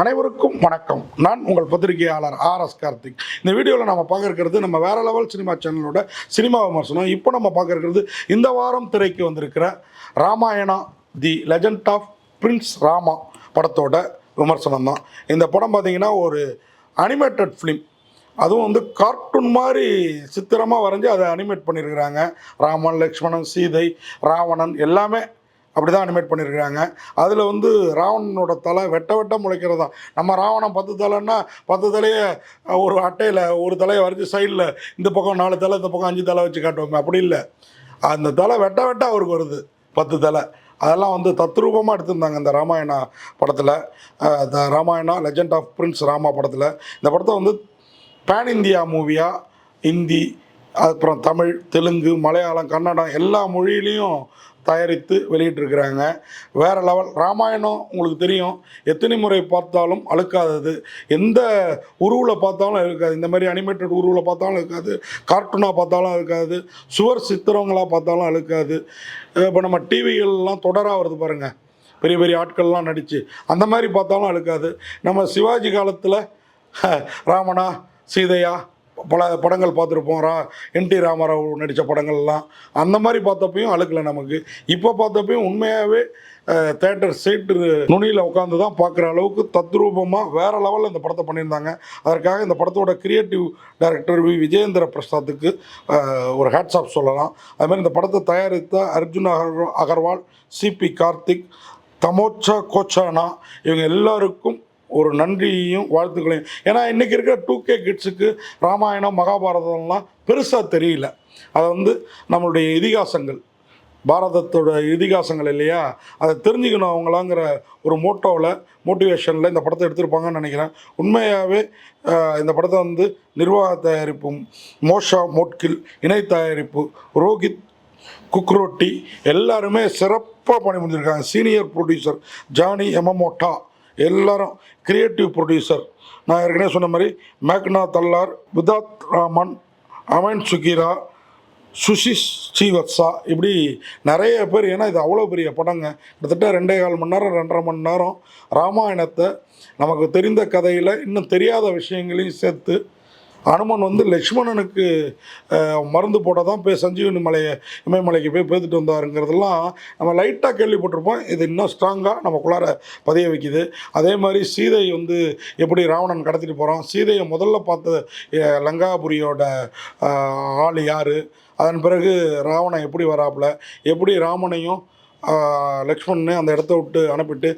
அனைவருக்கும் வணக்கம். நான் உங்கள் பத்திரிகையாளர் ஆர்எஸ் கார்த்திக். இந்த வீடியோவில் நம்ம பார்க்க இருக்கிறது நம்ம வேற லெவல் சினிமா சேனலோட சினிமா விமர்சனம். இப்போ நம்ம பார்க்க இருக்கிறது இந்த வாரம் திரைக்கு வந்திருக்கிற Ramayana the legend of prince Rama படத்தோட விமர்சனம் தான். இந்த படம் பார்த்திங்கன்னா ஒரு அனிமேட்டட் ஃபிலிம், அதுவும் வந்து கார்ட்டூன் மாதிரி சித்திரமாக வரைஞ்சி அதை அனிமேட் பண்ணியிருக்கிறாங்க. ராமன், லக்ஷ்மணன், சீதை, ராவணன் எல்லாமே அப்படி தான் அனிமேட் பண்ணியிருக்கிறாங்க. அதில் வந்து ராவணனோட தலை வெட்ட முளைக்கிறது தான். நம்ம ராவணன் 10 தலைன்னா 10 தலையை ஒரு அட்டையில் ஒரு தலையை வரைஞ்சி சைடில் இந்த பக்கம் 4 தலை, இந்த பக்கம் 5 தலை வச்சு காட்டுவோமே, அப்படி இல்லை. அந்த தலை வெட்ட அவருக்கு வருது 10 தலை. அதெல்லாம் வந்து தத்ரூபமாக எடுத்திருந்தாங்க இந்த ராமாயணா படத்தில், the Ramayana legend of prince Rama படத்தில். இந்த படத்தை வந்து பேன் இந்தியா மூவியாக ஹிந்தி, அப்புறம் தமிழ், தெலுங்கு, மலையாளம், கன்னடம் எல்லா மொழியிலையும் தயாரித்து வெளியிட்டிருக்கிறாங்க. வேறு லெவல். ராமாயணம் உங்களுக்கு தெரியும், எத்தனை முறை பார்த்தாலும் அழுக்காதது. எந்த உருவில் பார்த்தாலும் இருக்காது, இந்த மாதிரி அனிமேட்டட் உருவில் பார்த்தாலும் இருக்காது, கார்ட்டூனாக பார்த்தாலும் இருக்காது, சுவர் சித்திரங்களாக பார்த்தாலும் அழுக்காது. இப்போ நம்ம டிவிகள்லாம் தொடராக வருது பாருங்கள், பெரிய பெரிய ஆட்கள்லாம் நடித்து, அந்த மாதிரி பார்த்தாலும் அழுக்காது. நம்ம சிவாஜி காலத்தில் ராமனா சீதையா பல படங்கள் பார்த்துருப்போம். என்டி ராமராவ் நடித்த படங்கள்லாம் அந்த மாதிரி பார்த்தப்பையும் அழுக்கலை நமக்கு. இப்போ பார்த்தப்பையும் உண்மையாகவே தேட்டர் சீட்டு நுனியில் உட்காந்து தான் பார்க்குற அளவுக்கு தத்ரூபமாக வேறு லெவலில் இந்த படத்தை பண்ணியிருந்தாங்க. அதற்காக இந்த படத்தோட கிரியேட்டிவ் டைரக்டர் விஜயேந்திர பிரசாத்துக்கு ஒரு ஹேட்ஸ் ஆஃப் சொல்லலாம். அதுமாதிரி இந்த படத்தை தயாரித்த அர்ஜுன் அகர்வால், சிபி கார்த்திக், தமோச்சா கோச்சானா இவங்க எல்லாருக்கும் ஒரு நன்றியையும் வாழ்த்துக்களையும். ஏன்னா இன்றைக்கி இருக்கிற 2K கிட்ஸுக்கு ராமாயணம், மகாபாரதம்லாம் பெருசாக தெரியல. அதை வந்து நம்மளுடைய இதிகாசங்கள், பாரதத்தோட இதிகாசங்கள் இல்லையா, அதை தெரிஞ்சுக்கணும் அவங்களாங்கிற ஒரு மோட்டிவேஷனில் இந்த படத்தை எடுத்திருப்பாங்கன்னு நினைக்கிறேன். உண்மையாகவே இந்த படத்தை வந்து நிர்வாக தயாரிப்பு மோஷா மோட்கில், இணை தயாரிப்பு ரோஹித் குக்ரோட்டி எல்லாருமே சிறப்பாக பண்ணி முடிஞ்சிருக்காங்க. சீனியர் ப்ரொடியூசர் ஜானி எமமோட்டா, எல்லாரும் கிரியேட்டிவ் ப்ரொடியூசர் நான் ஏற்கனவே சொன்ன மாதிரி மேக்னா தல்லார், விதாத் ராமன், அமன் சுகிரா, சுஷிஷ் ஸ்ரீவத்சா, இப்படி நிறைய பேர். ஏன்னா இது அவ்வளோ பெரிய படங்க. கிட்டத்தட்ட 2.25 மணி நேரம் 2.5 மணி நேரம் ராமாயணத்தை நமக்கு தெரிந்த கதையில் இன்னும் தெரியாத விஷயங்களையும் சேர்த்து, அனுமன் வந்து லக்ஷ்மணனுக்கு மருந்து போட தான் போய் சஞ்சீவனி இமயமலைக்கு போய் பேத்துட்டு வந்தாருங்கிறதெல்லாம் நம்ம லைட்டாக கேள்விப்பட்டிருப்போம். இது இன்னும் ஸ்ட்ராங்காக நமக்குள்ளார பதிய வைக்குது. அதே மாதிரி சீதை வந்து எப்படி ராவணன் கடத்திட்டு போகிறான், சீதையை முதல்ல பார்த்த லங்காபுரியோட ஆள் யார், அதன் பிறகு ராவணன் எப்படி வராப்புல, எப்படி ராமனையும் லக்ஷ்மணனே அந்த இடத்த விட்டு அனுப்பிட்டு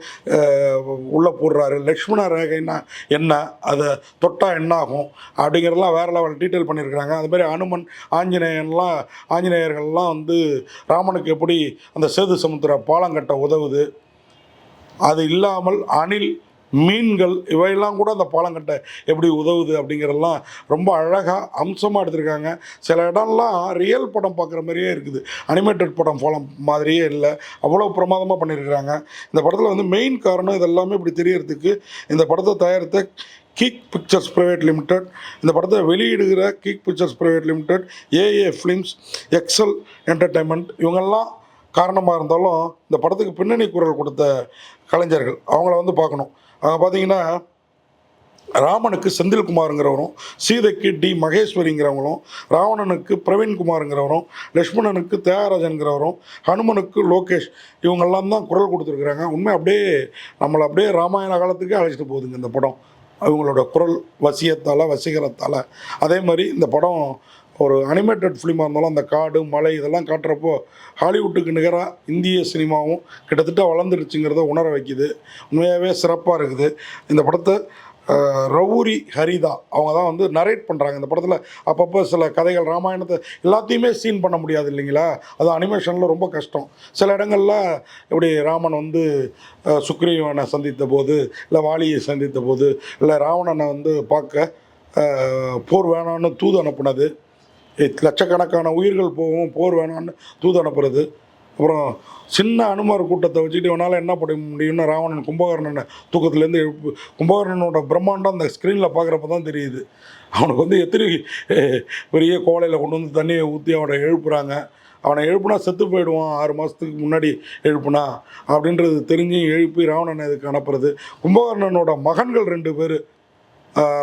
உள்ளே போடுறாரு, லக்ஷ்மண ரேகைன்னா என்ன, அதை தொட்டால் என்ன ஆகும் அப்படிங்கிறதெல்லாம் வேறு லெவல் டீட்டெயில் பண்ணியிருக்கிறாங்க. அதுமாதிரி அனுமன், ஆஞ்சநேயர்கள்லாம் வந்து ராமனுக்கு எப்படி அந்த சேது சமுத்திர பாலம் கட்ட உதவுது, அது இல்லாமல் அணில், மீன்கள் இவையெல்லாம் கூட அந்த பாலங்கட்டை எப்படி உதவுது அப்படிங்கிறதெல்லாம் ரொம்ப அழகாக அம்சமாக எடுத்திருக்காங்க. சில இடம்லாம் ரியல் படம் பார்க்குற மாதிரியே இருக்குது, அனிமேட்டட் படம் மாதிரியே இல்லை, அவ்வளோ பிரமாதமாக பண்ணியிருக்கிறாங்க. இந்த படத்தில் வந்து மெயின் காரணம் இதெல்லாமே இப்படி தெரியறதுக்கு இந்த படத்தை தயாரித்த கீக் பிக்சர்ஸ் பிரைவேட் லிமிடெட், இந்த படத்தை வெளியிடுகிற Geek Pictures private limited, AA films, Excel entertainment இவங்கெல்லாம் காரணமாக இருந்தாலும் இந்த படத்துக்கு பின்னணி குரல் கொடுத்த கலைஞர்கள் அவங்கள வந்து பார்க்கணும். அவங்க பார்த்தீங்கன்னா ராமனுக்கு செந்தில்குமாருங்கிறவரும், சீதைக்கு டி மகேஸ்வரிங்கிறவங்களும், ராவணனுக்கு பிரவீன்குமாருங்கிறவரும், லக்ஷ்மணனுக்கு தியாகராஜன்கிறவரும், ஹனுமனுக்கு லோகேஷ் இவங்கெல்லாம் தான் குரல் கொடுத்துருக்குறாங்க. உண்மை அப்படியே நம்மளை அப்படியே ராமாயண காலத்துக்கே அழைச்சிட்டு போகுதுங்க இந்த படம், அவங்களோட குரல் வசீகரத்தால். அதே மாதிரி இந்த படம் ஒரு அனிமேட்டட் ஃபிலிமாக இருந்தாலும் அந்த காடு, மலை இதெல்லாம் காட்டுறப்போ ஹாலிவுட்டுக்கு நிகராக இந்திய சினிமாவும் கிட்டத்தட்ட வளர்ந்துருச்சுங்கிறத உணர வைக்குது. உண்மையாகவே சிறப்பாக இருக்குது. இந்த படத்தை ரவுரி ஹரிதா அவங்க தான் வந்து நரேட் பண்ணுறாங்க. இந்த படத்தில் அப்பப்போ சில கதைகள், ராமாயணத்தை எல்லாத்தையுமே சீன் பண்ண முடியாது இல்லைங்களா, அது அனிமேஷனில் ரொம்ப கஷ்டம். சில இடங்களில் இப்படி ராமன் வந்து சுக்ரீவனை சந்தித்த போது, இல்லை வாலியை சந்தித்த போது, இல்லை ராவணனை வந்து பார்க்க போர் வேணான்னு தூது அனுப்புனது, லட்சக்கணக்கான உயிர்கள் போகும் போர் வேணான்னு தூது அனுப்புறது, அப்புறம் சின்ன அனுமார் கூட்டத்தை வச்சுக்கிட்டு இவனால் என்ன பண்ண முடியும்னு ராவணன் கும்பகர்ணனை தூக்கத்துலேருந்து எழுப்பு, கும்பகர்ணனோட பிரம்மாண்டம் அந்த ஸ்க்ரீனில் பார்க்குறப்ப தான் தெரியுது. அவனுக்கு வந்து எத்தனை பெரிய கோலையில் கொண்டு வந்து தண்ணியை ஊற்றி அவனை எழுப்புறாங்க. அவனை எழுப்புனா செத்து போயிடுவான் 6 மாதத்துக்கு முன்னாடி எழுப்புனா அப்படின்றது தெரிஞ்சு எழுப்பி ராவணனை இதுக்கு அனுப்புறது. கும்பகர்ணனோட மகன்கள் 2 பேர்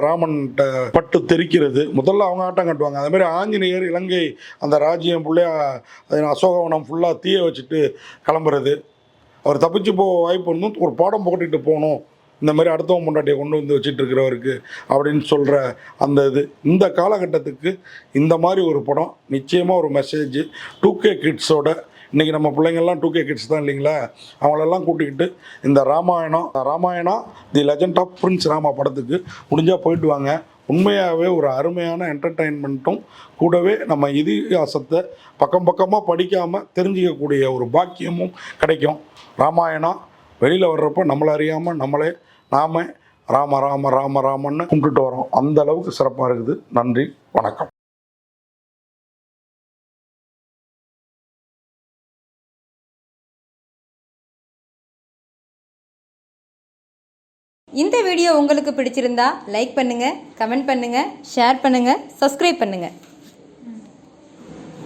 ராமன்கிட்ட பட்டு தெரிக்கிறது. முதல்ல அவங்க ஆட்டம் கட்டுவாங்க. அதேமாதிரி ஆஞ்சநேயர் இலங்கை அந்த ராஜ்யம் ஃபுல்லாக அசோகவனம் ஃபுல்லாக தீய வச்சுட்டு கிளம்புறது. அவர் தப்பிச்சு போக வாய்ப்பு இருந்தும் ஒரு பாடம் போட்டுட்டு போகணும், இந்த மாதிரி அடுத்தவன் பொண்டாட்டியை கொண்டு வந்து வச்சுட்டு இருக்கிறவருக்கு அப்படின்னு சொல்கிற அந்த இந்த காலகட்டத்துக்கு இந்த மாதிரி ஒரு படம் நிச்சயமாக ஒரு மெசேஜ் 2K கிட்ஸோட. இன்றைக்கி நம்ம பிள்ளைங்கள்லாம் 2K கிட்ஸ் தான் இல்லைங்களா, அவங்களெல்லாம் கூட்டிக்கிட்டு இந்த Ramayana the legend of prince Rama படத்துக்கு முடிஞ்சால் போயிட்டு வாங்க. உண்மையாகவே ஒரு அருமையான என்டர்டெயின்மெண்ட்டும் கூடவே நம்ம இதிகாசத்தை பக்கம் பக்கமாக படிக்காமல் தெரிஞ்சிக்கக்கூடிய ஒரு பாக்கியமும் கிடைக்கும். ராமாயணா வெளியில் வர்றப்போ நம்மளை அறியாமல் நாம் ராம ராம ராம ராமன்னு கும்பிட்டுட்டு வரோம். அந்த அளவுக்கு சிறப்பாக இருக்குது. நன்றி, வணக்கம். இந்த வீடியோ உங்களுக்கு பிடிச்சிருந்தா லைக் பண்ணுங்கள், கமெண்ட் பண்ணுங்கள், ஷேர் பண்ணுங்கள், சப்ஸ்கிரைப் பண்ணுங்கள்.